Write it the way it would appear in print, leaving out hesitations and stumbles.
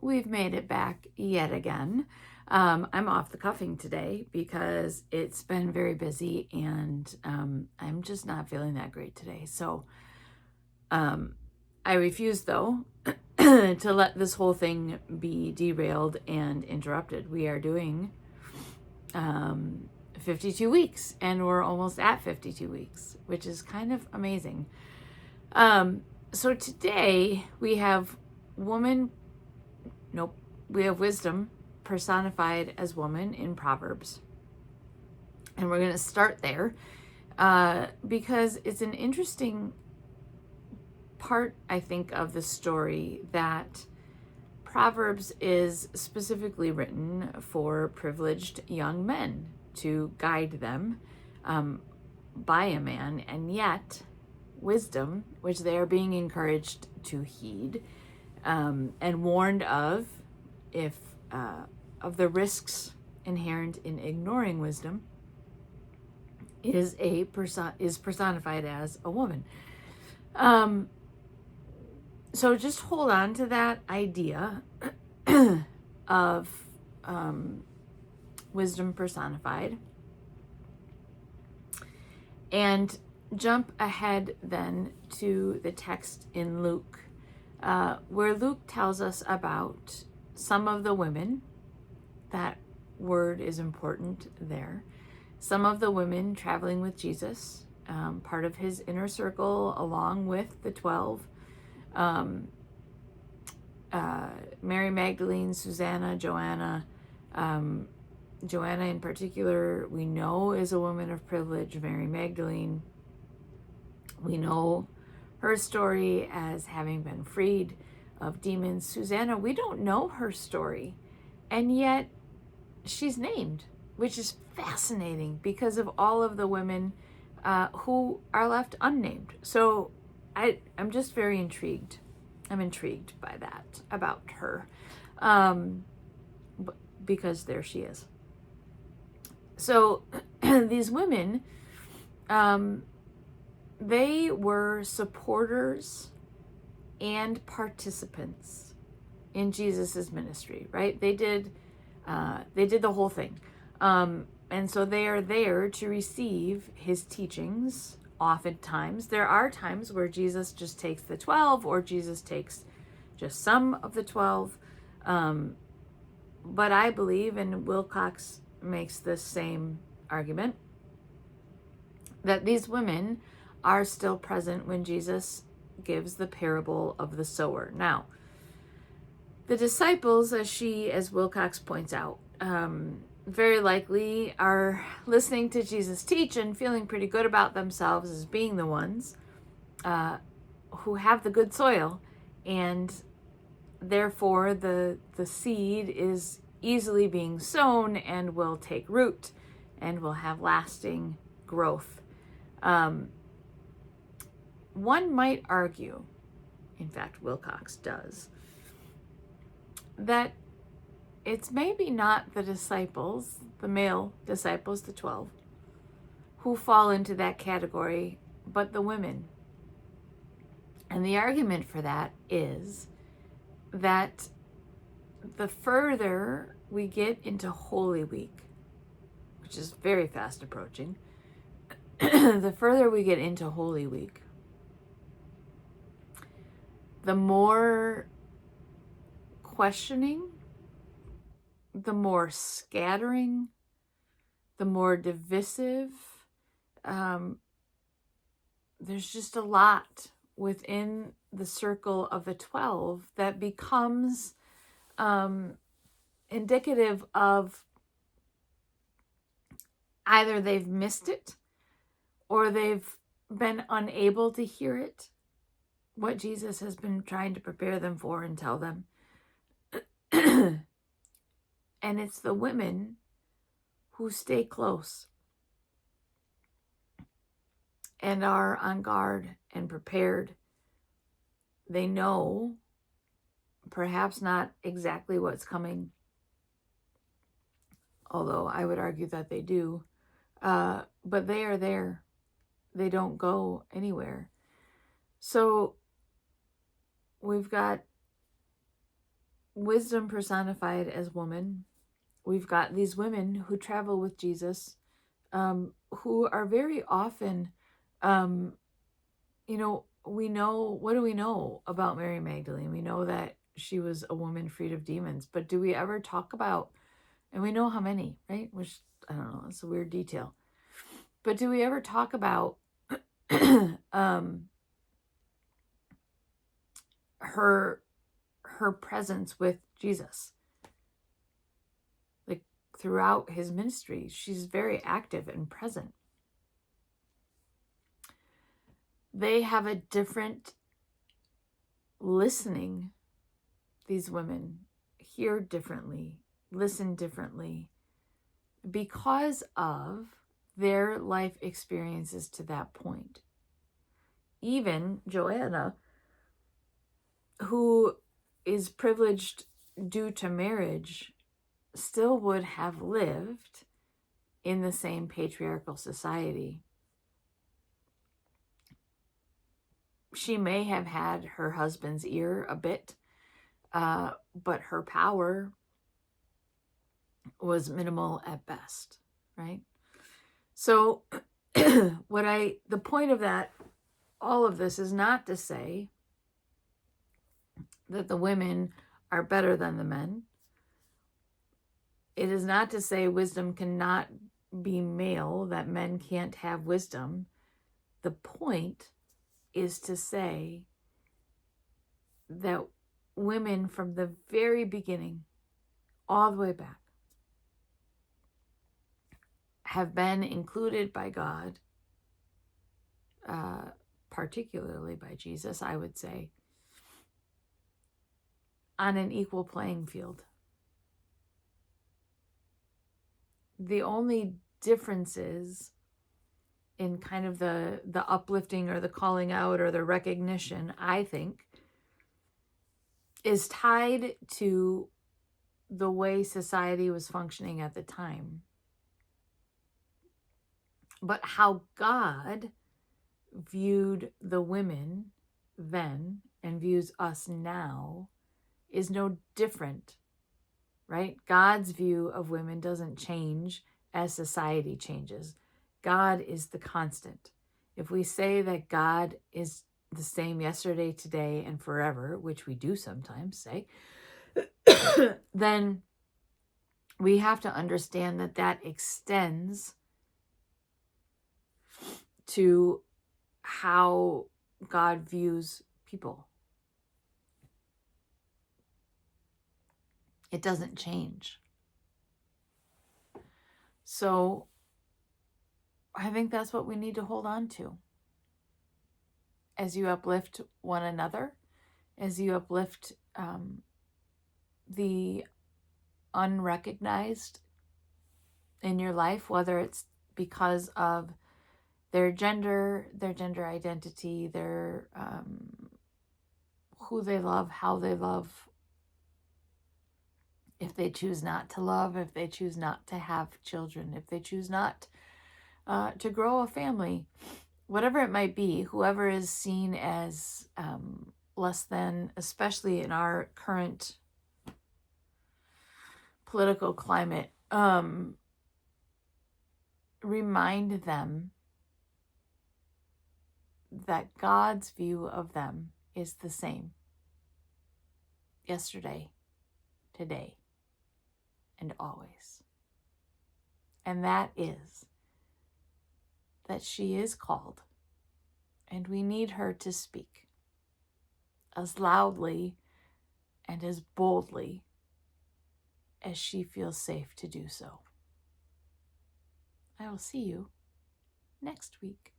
we've made it back yet again. I'm off the cuffing today because it's been very busy and I'm just not feeling that great today. So I refuse, though, to let this whole thing be derailed and interrupted. We are doing 52 weeks, and we're almost at 52 weeks, which is kind of amazing. So today we have we have wisdom personified as woman in Proverbs. And we're going to start there because it's an interesting part, I think, of the story that Proverbs is specifically written for privileged young men to guide them by a man, and yet wisdom, which they are being encouraged to heed and warned of, if of the risks inherent in ignoring wisdom, is personified as a woman. So just hold on to that idea of wisdom personified, and jump ahead then to the text in Luke, where Luke tells us about some of the women. That word is important there. Some of the women traveling with Jesus, part of his inner circle, along with the 12. Mary Magdalene, Susanna, Joanna. Joanna in particular, we know is a woman of privilege. Mary Magdalene, we know her story as having been freed of demons. Susanna, we don't know her story, and yet she's named, which is fascinating because of all of the women who are left unnamed. So I'm just very intrigued. I'm intrigued by that about her, because there she is. So these women, they were supporters and participants in Jesus's ministry, right? They did the whole thing. And so they are there to receive his teachings. Oftentimes, there are times where Jesus just takes the 12, or Jesus takes just some of the 12. But I believe, and Wilcox makes this same argument, that these women are still present when Jesus gives the parable of the sower. Now, the disciples, as Wilcox points out, very likely are listening to Jesus teach and feeling pretty good about themselves as being the ones who have the good soil, and therefore the seed is easily being sown and will take root and will have lasting growth. One might argue, in fact Wilcox does, that it's maybe not the disciples, the male disciples, the 12, who fall into that category, but the women. And the argument for that is that the further we get into Holy Week, which is very fast approaching, the further we get into Holy Week, the more questioning, the more scattering, the more divisive. There's just a lot within the circle of the 12 that becomes indicative of either they've missed it or they've been unable to hear it, what Jesus has been trying to prepare them for and tell them. And it's the women who stay close and are on guard and prepared. They know, perhaps not exactly what's coming, although I would argue that they do, but they are there. They don't go anywhere. So we've got wisdom personified as woman. We've got these women who travel with Jesus, who are very often, we know, what do we know about Mary Magdalene? We know that she was a woman freed of demons, but do we ever talk about, and we know how many, right? Which, I don't know, it's a weird detail. But do we ever talk about her presence with Jesus? Like throughout his ministry, she's very active and present. They have a different listening. These women hear differently, listen differently, because of their life experiences to that point. Even Joanna, who is privileged due to marriage, still would have lived in the same patriarchal society. She may have had her husband's ear a bit, but her power was minimal at best, right? So the point of that, all of this is not to say that the women are better than the men. It is not to say wisdom cannot be male, that men can't have wisdom. The point is to say that women from the very beginning, all the way back, have been included by God, particularly by Jesus, I would say, on an equal playing field. The only differences in kind of the uplifting or the calling out or the recognition, I think, is tied to the way society was functioning at the time. But how God viewed the women then and views us now is no different, right? God's view of women doesn't change as society changes. God is the constant. If we say that God is the same yesterday, today, and forever, which we do sometimes say, then we have to understand that that extends to how God views people. It doesn't change. So I think that's what we need to hold on to. As you uplift one another, as you uplift the unrecognized in your life, whether it's because of their gender identity, their who they love, how they love, if they choose not to love, if they choose not to have children, if they choose not to grow a family, whatever it might be, whoever is seen as less than, especially in our current political climate, remind them that God's view of them is the same yesterday, today, and always. And that is that she is called, and we need her to speak as loudly and as boldly as she feels safe to do so. I will see you next week.